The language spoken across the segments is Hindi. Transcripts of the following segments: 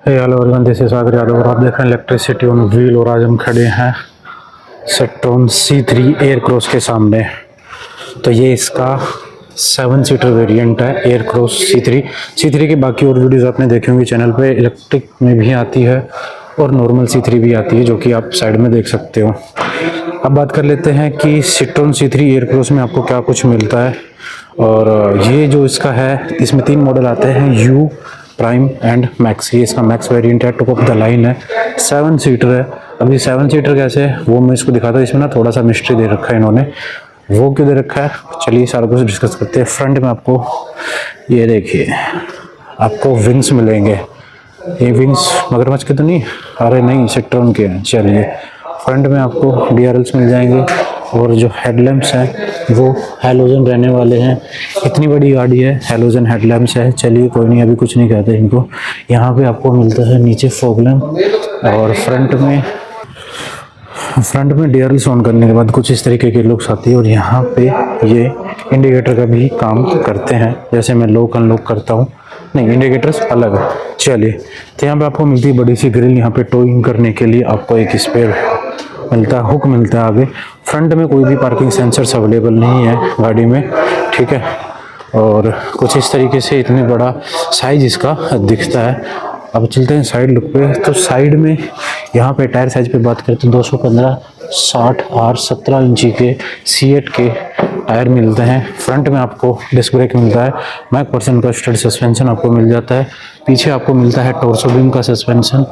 हेलो एवरीवन, दिस इज सागर यादव और आप देख रहे हैं इलेक्ट्रिसिटी ऑन व्हील। और आज हम खड़े हैं सेक्ट्रॉन C3 एयरक्रॉस के सामने। तो ये इसका 7 सीटर वेरिएंट है एयरक्रॉस C3 की बाकी और वीडियोस आपने देखे होंगे चैनल पे। इलेक्ट्रिक में भी आती है और नॉर्मल C3 भी आती है, जो कि आप साइड में देख सकते हो। अब बात कर लेते हैं कि सेक्ट्रॉन C3 एयरक्रॉस में आपको क्या कुछ मिलता है। और ये जो इसका है, इसमें 3 मॉडल आते हैं, यू, प्राइम एंड मैक्स। ये इसका मैक्स वेरिएंट है, टॉप ऑफ द लाइन है, 7 सीटर है। अभी 7 सीटर कैसे है वो मैं इसको दिखाता हूँ। इसमें ना थोड़ा सा मिस्ट्री दे रखा है इन्होंने, वो क्यों दे रखा है चलिए सारा कुछ डिस्कस करते हैं। फ्रंट में आपको ये देखिए, आपको विंग्स मिलेंगे। ये विंग्स मगरमच्छ के तो नहीं, अरे नहीं, सेक्ट्रॉन के हैं। चलिए, फ्रंट में आपको DRLs मिल जाएंगे और जो हेडलैम्प्स हैं वो हैलोजन रहने वाले हैं। इतनी बड़ी गाड़ी है, हैलोजन हेडलैम्प्स है। चलिए कोई नहीं, अभी कुछ नहीं कहते इनको। यहाँ पे आपको मिलता है नीचे फॉग लैम्प और फ्रंट में DRLs ऑन करने के बाद कुछ इस तरीके की लुक्स आती है। और यहाँ पे ये इंडिकेटर का भी काम करते हैं, जैसे मैं लॉक अनलॉक करता हूँ। नहीं, इंडिकेटर्स अलग है। चलिए, तो यहाँ पे आपको मिलती है बड़ी सी ग्रिल। यहाँ पे टोइंग करने के लिए आपको एक स्पेयर मिलता है, हुक मिलता है आगे। फ्रंट में कोई भी पार्किंग सेंसर्स अवेलेबल नहीं है गाड़ी में, ठीक है। और कुछ इस तरीके से इतनी बड़ा साइज इसका दिखता है। अब चलते हैं साइड लुक पे। तो साइड में यहाँ पे टायर साइज पे बात करें तो 215 60 R 17 इंची के C8 के टायर मिलते हैं। फ्रंट में आपको डिस्क ब्रेक मिलता है, मैक% का स्टड सस्पेंशन आपको मिल जाता है। पीछे आपको मिलता है टॉर्सो बीम का सस्पेंशन।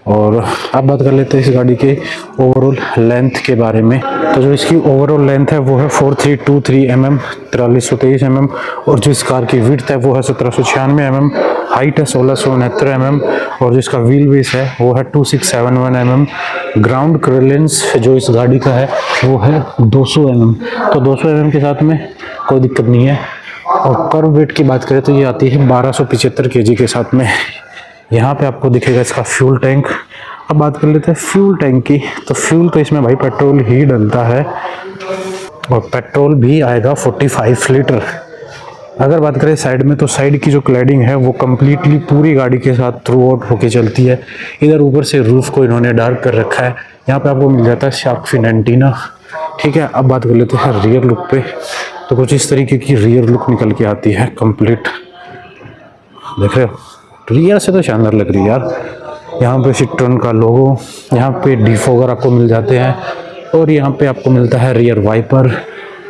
और अब बात कर लेते हैं इस गाड़ी के ओवरऑल लेंथ के बारे में। तो जो इसकी ओवरऑल लेंथ है वो है 4323 mm, 4323 mm। और जो इस कार की विड्थ है वो है 1796 mm, हाइट है 1669 mm। और जो इसका व्हील बेस है वो है 2671 mm। ग्राउंड क्लियरेंस जो इस गाड़ी का है वो है 200 mm। तो 200 mm के साथ में कोई दिक्कत नहीं है। और कर्व वेट की बात करें तो ये आती है 1275 kg के साथ में। यहाँ पे आपको दिखेगा इसका फ्यूल टैंक। अब बात कर लेते हैं फ्यूल टैंक की। तो फ्यूल तो इसमें भाई पेट्रोल ही डलता है और पेट्रोल भी आएगा 45 लीटर। अगर बात करें साइड में, तो साइड की जो क्लैडिंग है वो कम्प्लीटली पूरी गाड़ी के साथ थ्रू आउट होके चलती है। इधर ऊपर से रूफ को इन्होंने डार्क कर रखा है। यहाँ पे आपको मिल जाता है शार्क फिन एंटीना, ठीक है। अब बात कर लेते हैं रियर लुक पे। तो कुछ इस तरीके की रियर लुक निकल के आती है कंप्लीट, देख रहे हो। रियर से तो शानदार लग रही है यार। यहाँ पे सेक्ट्रॉन का लोगो, यहाँ पे डिफॉगर आपको मिल जाते हैं। और यहाँ पे आपको मिलता है रियर वाइपर।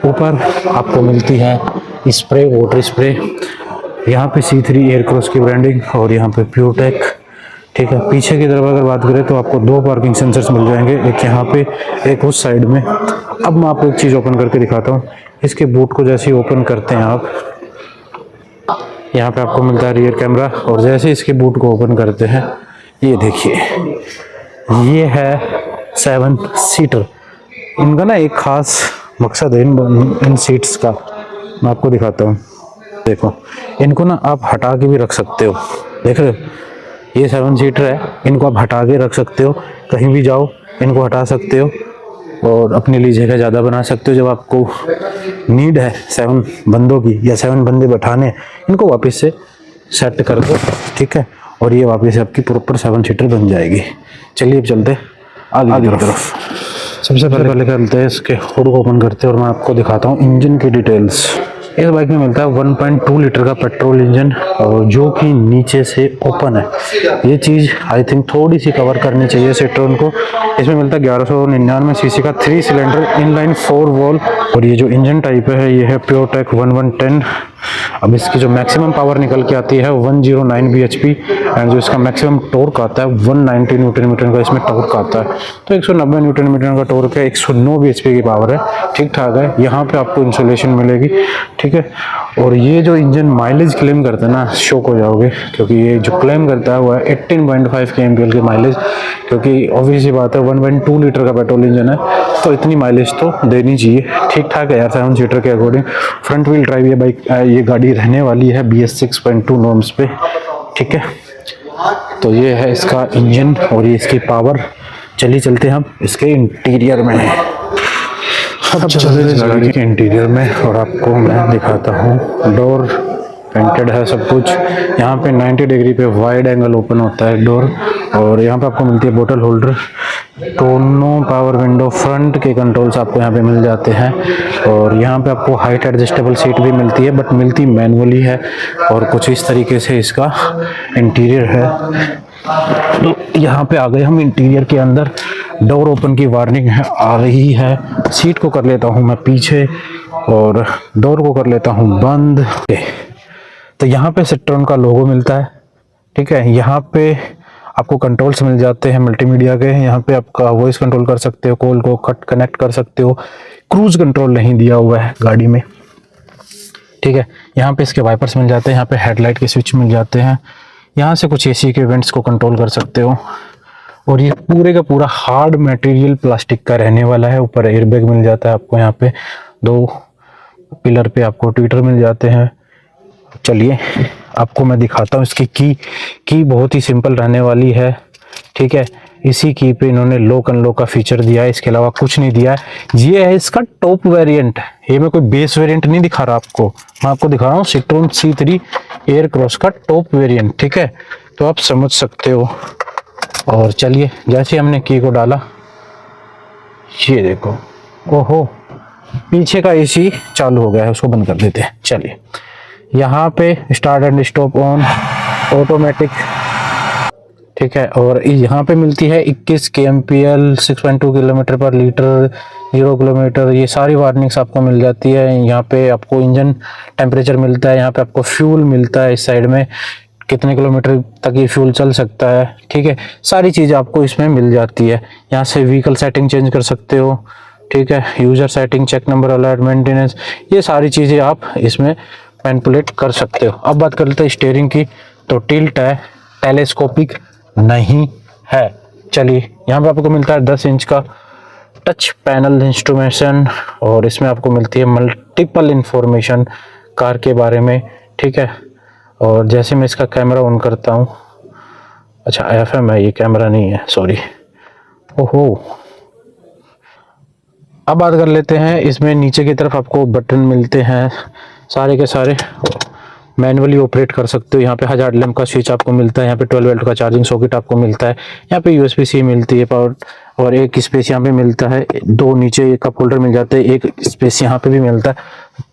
ऊपर आपको मिलती है स्प्रे, वाटर स्प्रे। यहाँ पे C3 एयरक्रॉस की ब्रांडिंग और यहाँ पे प्योरटेक, ठीक है। पीछे की तरफ अगर बात करें तो आपको 2 पार्किंग सेंसर्स मिल जाएंगे, एक यहाँ पे एक उस साइड में। अब मैं आपको एक चीज़ ओपन करके दिखाता हूँ। इसके बूट को जैसे ही ओपन करते हैं आप, यहाँ पे आपको मिलता है रियर कैमरा। और जैसे इसके बूट को ओपन करते हैं, ये देखिए, ये है 7 सीटर। इनका ना एक खास मकसद है इन सीट्स का, मैं आपको दिखाता हूँ। देखो, इनको ना आप हटा के भी रख सकते हो, देख रहे हो। ये 7 सीटर है, इनको आप हटा के रख सकते हो, कहीं भी जाओ इनको हटा सकते हो और अपने लिए जगह ज़्यादा बना सकते हो। जब आपको नीड है 7 बंदों की या 7 बंदे बैठाने, इनको वापस से सेट कर दो, ठीक है। और ये वापस से आपकी प्रॉपर 7 सीटर बन जाएगी। चलिए अब चलते आगे की तरफ। सबसे पहले करते हैं इसके हुड को ओपन करते हैं और मैं आपको दिखाता हूँ इंजन की डिटेल्स। इस बाइक में मिलता है 1.2 लीटर का पेट्रोल इंजन, और जो कि नीचे से ओपन है। ये चीज़ आई थिंक थोड़ी सी कवर करनी चाहिए सेक्ट्रॉन को। इसमें मिलता है 1199 सीसी का 3 सिलेंडर इनलाइन 4 वॉल्व। और ये जो इंजन टाइप है ये है प्योरटेक 1110। अब इसकी जो मैक्सिमम पावर निकल के आती है 109 bhp। एंड जो इसका मैक्सिमम टॉर्क आता है 190 न्यूटन मीटर का इसमें टॉर्क आता है। तो 190 न्यूटन मीटर का टॉर्क है, 109 bhp की पावर है, ठीक ठाक है। यहाँ पे आपको इंसुलेशन मिलेगी, ठीक है। और ये जो इंजन माइलेज क्लेम करता है ना, शॉक हो जाओगे, क्योंकि ये जो क्लेम करता है वो है 18.5 kmpl की माइलेज। क्योंकि ऑब्वियस ही बात है 1.2 लीटर का पेट्रोल इंजन है, तो इतनी माइलेज तो देनी चाहिए, ठीक ठाक है यार 7 सीटर के अकॉर्डिंग। फ्रंट व्हील ड्राइव ये गाड़ी रहने वाली है BS 6.2 नॉर्म्स पे, ठीक है। तो ये है इसका इंजन और ये इसकी पावर। चलिए चलते हैं हम इसके इंटीरियर में। अब चलते हैं गाड़ी के इंटीरियर में और आपको मैं दिखाता हूँ डोर पेंटेड है सब कुछ। यहाँ पे 90 डिग्री पे वाइड एंगल ओपन होता है डोर, और यहाँ पे आपको मिलती है बोतल होल्डर। दोनों पावर विंडो फ्रंट के कंट्रोल्स आपको यहाँ पे मिल जाते हैं, और यहाँ पे आपको हाइट एडजस्टेबल सीट भी मिलती है, बट मिलती मैनुअली है। और कुछ इस तरीके से इसका इंटीरियर है। तो यहाँ पे आ गए हम इंटीरियर के अंदर। डोर ओपन की वार्निंग है आ रही है। सीट को कर लेता हूँ मैं पीछे और डोर को कर लेता हूँ बंद। तो यहाँ पे सिट्रोन का लोगो मिलता है, ठीक है। यहाँ पे आपको कंट्रोल्स मिल जाते हैं मल्टीमीडिया के। यहाँ पे आपका वॉइस कंट्रोल कर सकते हो, कॉल को कट कनेक्ट कर सकते हो। क्रूज कंट्रोल नहीं दिया हुआ है गाड़ी में, ठीक है। यहाँ पे इसके वाइपर्स मिल जाते हैं, यहाँ पे हेडलाइट के स्विच मिल जाते हैं। यहाँ से कुछ एसी के इवेंट्स को कंट्रोल कर सकते हो। और ये पूरे का पूरा हार्ड मटेरियल प्लास्टिक का रहने वाला है। ऊपर एयरबैग मिल जाता है आपको। यहाँ पे 2 पिलर पे आपको ट्विटर मिल जाते हैं। चलिए आपको मैं दिखाता हूँ इसकी की बहुत ही सिंपल रहने वाली है, ठीक है। इसी की पे इन्होंने लॉक अनलॉक का फीचर दिया है, इसके अलावा कुछ नहीं दिया है। ये है इसका टॉप वेरिएंट। ये मैं कोई बेस वेरिएंट नहीं दिखा रहा आपको, मैं आपको दिखा रहा हूँ सिट्रोन C3 एयर क्रॉस का टॉप वेरिएंट, ठीक है। तो आप समझ सकते हो। और चलिए जैसे हमने की को डाला, ये देखो, ओहो, पीछे का एसी चालू हो गया है, उसको बंद कर देते हैं। चलिए यहाँ पे start and stop on automatic, ठीक है। और यहाँ पे मिलती है 21 kmpl 6.2 किलोमीटर पर लीटर 0 किलोमीटर। ये सारी वार्निंग्स आपको मिल जाती है। यहाँ पे आपको इंजन टेम्परेचर मिलता है, यहाँ पे आपको फ्यूल मिलता है, इस साइड में कितने किलोमीटर तक ये फ्यूल चल सकता है, ठीक है। सारी चीज़ आपको इसमें मिल जाती है। यहाँ से व्हीकल सेटिंग चेंज कर सकते हो, ठीक है। User setting, check number alert, maintenance, ये सारी चीज़ें आप इसमें मैनिपुलेट कर सकते हो। अब बात कर लेते हैं स्टीयरिंग की। तो टिल्ट है, टेलीस्कोपिक नहीं है। चलिए यहाँ पे आपको मिलता है 10 इंच का टच पैनल इंस्ट्रूमेंटेशन, और इसमें आपको मिलती है मल्टीपल इंफॉर्मेशन कार के बारे में, ठीक है। और जैसे मैं इसका कैमरा ऑन करता हूँ, अच्छा FM है, ये कैमरा नहीं है, सॉरी, ओहो। अब बात कर लेते हैं, इसमें नीचे की तरफ आपको बटन मिलते हैं, सारे के सारे मैनुअली ऑपरेट कर सकते हो। यहाँ पे हजार्ड लैम्प का स्विच आपको मिलता है, यहाँ पे 12 वोल्ट का चार्जिंग सॉकेट आपको मिलता है, यहाँ पे USB-C मिलती है पावर, और एक स्पेस यहाँ पे मिलता है। 2 नीचे एक कप होल्डर मिल जाते हैं, एक स्पेस यहाँ पे भी मिलता है।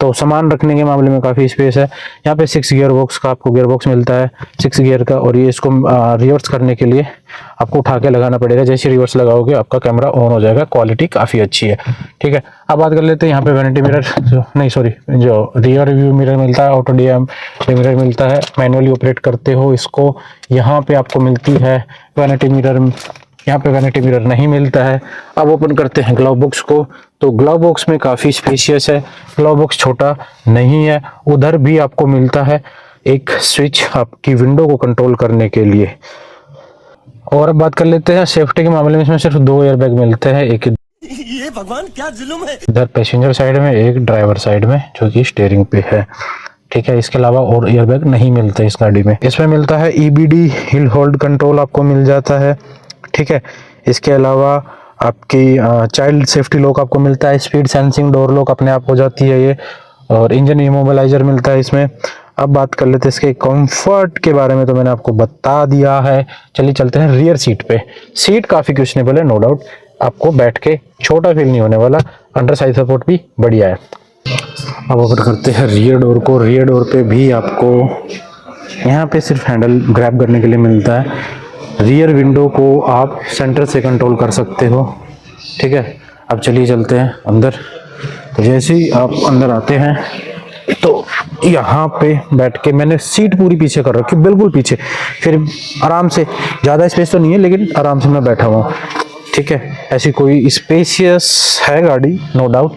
तो सामान रखने के मामले में काफ़ी स्पेस है। यहाँ पे 6 गियर बॉक्स का आपको गियर बॉक्स मिलता है, 6 गियर का। और ये इसको रिवर्स करने के लिए आपको उठा के लगाना पड़ेगा। जैसे रिवर्स लगाओगे आपका कैमरा ऑन हो जाएगा। क्वालिटी काफ़ी अच्छी है, ठीक है। अब बात कर लेते हैं यहाँ पे वैनिटी मिरर, जो रियर व्यू मिरर मिलता है, ऑटो DM मिरर मिलता है। मैनुअली ऑपरेट करते हो इसको। यहाँ पे आपको मिलती है वैनिटी मिरर, यहाँ पे वैनिटी मिरर नहीं मिलता है। अब ओपन करते हैं ग्लव बॉक्स को। तो ग्लव बॉक्स में काफ़ी स्पेशियस है, ग्लव बॉक्स छोटा नहीं है। उधर भी आपको मिलता है एक स्विच आपकी विंडो को कंट्रोल करने के लिए। और अब बात कर लेते हैं सेफ्टी के मामले में, इसमें सिर्फ 2 एयरबैग मिलते हैं, एक ये भगवान क्या जुल्म है। इधर पैसेंजर साइड में, एक ड्राइवर साइड में जो कि स्टीयरिंग पे है, ठीक है। इसके अलावा और एयरबैग नहीं मिलते इस गाड़ी में। इसमें मिलता है EBD हिल होल्ड कंट्रोल आपको मिल जाता है, ठीक है। इसके अलावा आपकी चाइल्ड सेफ्टी लॉक आपको मिलता है, स्पीड सेंसिंग डोर लॉक अपने आप हो जाती है ये, और इंजन इमोबिलाइजर मिलता है इसमें। अब बात कर लेते हैं इसके कंफर्ट के बारे में, तो मैंने आपको बता दिया है। चलिए चलते हैं रियर सीट पे। सीट काफ़ी क्वेश्चनेबल है, नो डाउट। आपको बैठ के छोटा फील नहीं होने वाला, अंडर साइज सपोर्ट भी बढ़िया है। अब ओपन करते हैं रियर डोर को। रियर डोर पे भी आपको यहाँ पे सिर्फ हैंडल ग्रैब करने के लिए मिलता है। रियर विंडो को आप सेंटर से कंट्रोल कर सकते हो, ठीक है। अब चलिए चलते हैं अंदर। तो जैसे ही आप अंदर आते हैं तो यहाँ पे बैठ के, मैंने सीट पूरी पीछे कर रखी, बिल्कुल पीछे, फिर आराम से, ज़्यादा स्पेस तो नहीं है लेकिन आराम से मैं बैठा हुआ हूँ, ठीक है। ऐसी कोई स्पेशियस है गाड़ी, नो डाउट,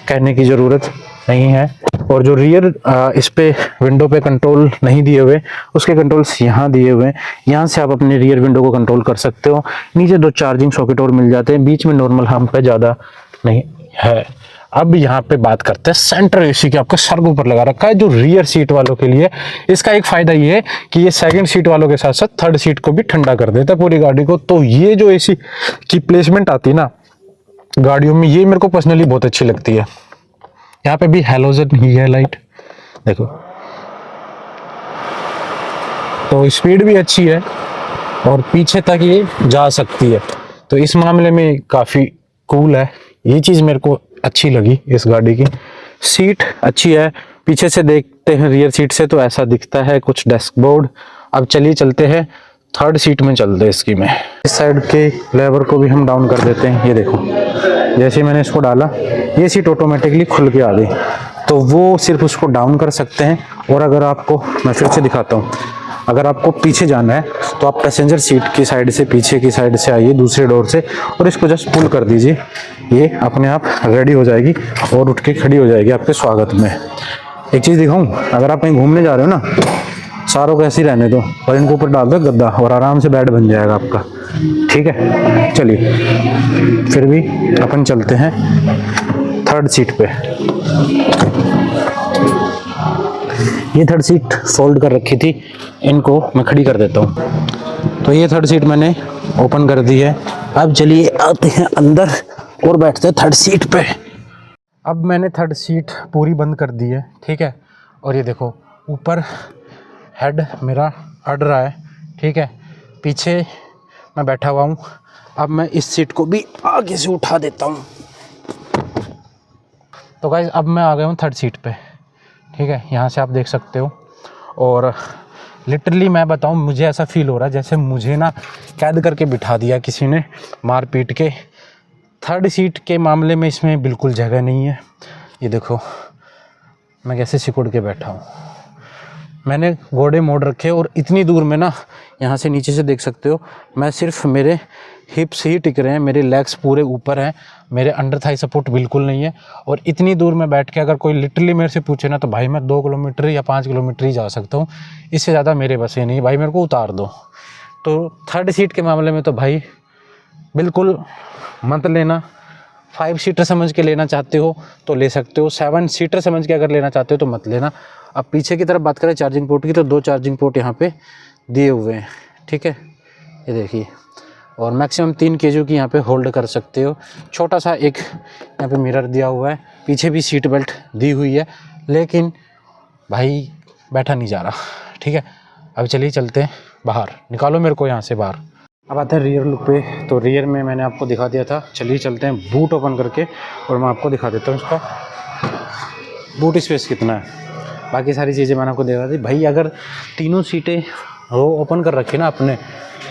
कहने की ज़रूरत नहीं है। और जो रियर इस पे विंडो पे कंट्रोल नहीं दिए हुए, उसके कंट्रोल्स यहाँ दिए हुए हैं। यहाँ से आप अपने रियर विंडो को कंट्रोल कर सकते हो। नीचे 2 चार्जिंग सॉकेट और मिल जाते हैं, बीच में नॉर्मल हम्प है, ज़्यादा नहीं है। अब यहाँ पे बात करते हैं सेंटर एसी की। आपका सर के ऊपर लगा रखा है जो रियर सीट वालों के लिए। इसका एक फायदा ये है कि ये सेकंड सीट वालों के साथ साथ थर्ड सीट को भी ठंडा कर देता है पूरी गाड़ी को। तो ये जो एसी की प्लेसमेंट आती है ना गाड़ियों में, ये मेरे को पर्सनली बहुत अच्छी लगती है। यहाँ पे भी हैलोजन ही है लाइट, देखो तो स्पीड भी अच्छी है और पीछे तक ये जा सकती है, तो इस मामले में काफ़ी कूल है। ये चीज़ मेरे को अच्छी लगी इस गाड़ी की। सीट अच्छी है, पीछे से देखते हैं रियर सीट से तो ऐसा दिखता है कुछ डैशबोर्ड। अब चलिए चलते हैं थर्ड सीट में, चलते हैं इसकी में। इस साइड के लेवर को भी हम डाउन कर देते हैं। ये देखो, जैसे मैंने इसको डाला ये सीट ऑटोमेटिकली खुल के आ गई, तो वो सिर्फ उसको डाउन कर सकते हैं। और अगर आपको, मैं फिर से दिखाता हूँ, अगर आपको पीछे जाना है तो आप पैसेंजर सीट की साइड से, पीछे की साइड से आइए दूसरे डोर से, और इसको जस्ट पुल कर दीजिए, ये अपने आप रेडी हो जाएगी और उठ के खड़ी हो जाएगी आपके स्वागत में। एक चीज़ दिखाऊं, अगर आप कहीं घूमने जा रहे हो ना, सारों को ऐसे ही रहने दो और इनको ऊपर डाल दो गद्दा और आराम से बेड बन जाएगा आपका। ठीक है, चलिए फिर भी अपन चलते हैं थर्ड सीट पे। ये थर्ड सीट फोल्ड कर रखी थी, इनको मैं खड़ी कर देता हूँ। तो ये थर्ड सीट मैंने ओपन कर दी है। अब चलिए आते हैं अंदर और बैठते हैं थर्ड सीट पे। अब मैंने थर्ड सीट पूरी बंद कर दी है, ठीक है। और ये देखो ऊपर हेड मेरा अड़ रहा है, ठीक है, पीछे मैं बैठा हुआ हूँ। अब मैं इस सीट को भी आगे से उठा देता हूँ। तो गाइस अब मैं आ गया हूँ थर्ड सीट पे, ठीक है, यहाँ से आप देख सकते हो। और लिटरली मैं बताऊँ, मुझे ऐसा फील हो रहा है जैसे मुझे ना कैद करके बिठा दिया किसी ने मार पीट के। थर्ड सीट के मामले में इसमें बिल्कुल जगह नहीं है। ये देखो मैं कैसे सिकुड़ के बैठा हूँ, मैंने घोड़े मोड़ रखे और इतनी दूर में ना, यहाँ से नीचे से देख सकते हो, मैं सिर्फ मेरे हिप्स ही टिक रहे हैं, मेरे लेग्स पूरे ऊपर हैं, मेरे अंडर थाई सपोर्ट बिल्कुल नहीं है। और इतनी दूर में बैठ के अगर कोई लिटरली मेरे से पूछे ना, तो भाई मैं 2 किलोमीटर या 5 किलोमीटर ही जा सकता हूँ, इससे ज़्यादा मेरे बस ये नहीं, भाई मेरे को उतार दो। तो थर्ड सीट के मामले में तो भाई बिल्कुल मत लेना। 5 सीटर समझ के लेना चाहते हो तो ले सकते हो, 7 सीटर समझ के अगर लेना चाहते हो तो मत लेना। अब पीछे की तरफ बात करें चार्जिंग पोर्ट की, तो 2 चार्जिंग पोर्ट यहाँ पे दिए हुए हैं, ठीक है, ये देखिए। और मैक्सिमम 3 kg की यहाँ पे होल्ड कर सकते हो। छोटा सा एक यहाँ पे मिरर दिया हुआ है, पीछे भी सीट बेल्ट दी हुई है, लेकिन भाई बैठा नहीं जा रहा, ठीक है। अब चलिए चलते हैं बाहर, निकालो मेरे को यहाँ से बाहर। अब आते हैं रियर लुक पे। तो रियर में मैंने आपको दिखा दिया था, चलिए चलते हैं बूट ओपन करके और मैं आपको दिखा देता हूँ इसका बूट स्पेस कितना है। बाकी सारी चीज़ें मैंने आपको दिखा दी। भाई अगर तीनों सीटें रो ओपन कर रखी ना आपने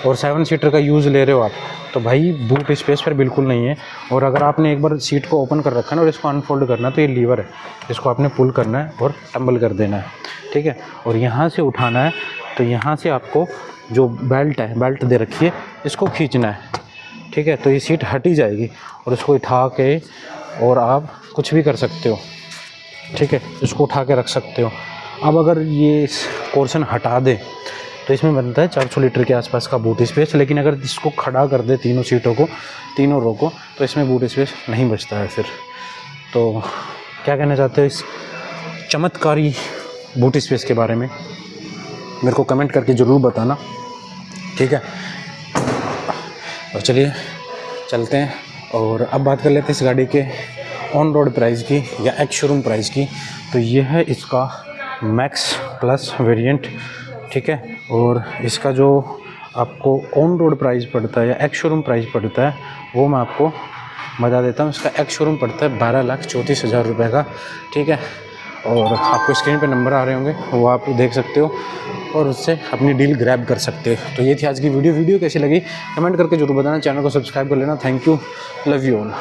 और 7 सीटर का यूज़ ले रहे हो आप, तो भाई बूट स्पेस पर बिल्कुल नहीं है। और अगर आपने एक बार सीट को ओपन कर रखा है ना और इसको अनफोल्ड करना है, तो ये लीवर है, इसको आपने पुल करना है और टम्बल कर देना है, ठीक है। और यहाँ से उठाना है, तो यहाँ से आपको जो बेल्ट है, बेल्ट दे रखी है, इसको खींचना है, ठीक है। तो ये सीट हट ही जाएगी और इसको उठा के और आप कुछ भी कर सकते हो, ठीक है, इसको उठा के रख सकते हो। अब अगर ये पोर्शन हटा दे तो इसमें बनता है 400 लीटर के आसपास का बूट स्पेस। लेकिन अगर इसको खड़ा कर दे तीनों सीटों को, तीनों रो को, तो इसमें बूट स्पेस नहीं बचता है फिर। तो क्या कहना चाहते हो इस चमत्कारी बूट स्पेस के बारे में, मेरे को कमेंट करके ज़रूर बताना, ठीक है। और चलिए चलते हैं और अब बात कर लेते हैं इस गाड़ी के ऑन रोड प्राइस की या एक्स शोरूम प्राइस की। तो ये है इसका मैक्स प्लस वेरिएंट, ठीक है। और इसका जो आपको ऑन रोड प्राइस पड़ता है या एक्स शोरूम प्राइस पड़ता है, वो मैं आपको बता देता हूँ। इसका एक्स शोरूम पड़ता है 12,34,000 रुपये का, ठीक है। और आपको स्क्रीन पे नंबर आ रहे होंगे, वो आप देख सकते हो और उससे अपनी डील ग्रैब कर सकते हो। तो ये थी आज की वीडियो कैसी लगी कमेंट करके जरूर बताना, चैनल को सब्सक्राइब कर लेना। Thank you, love you all.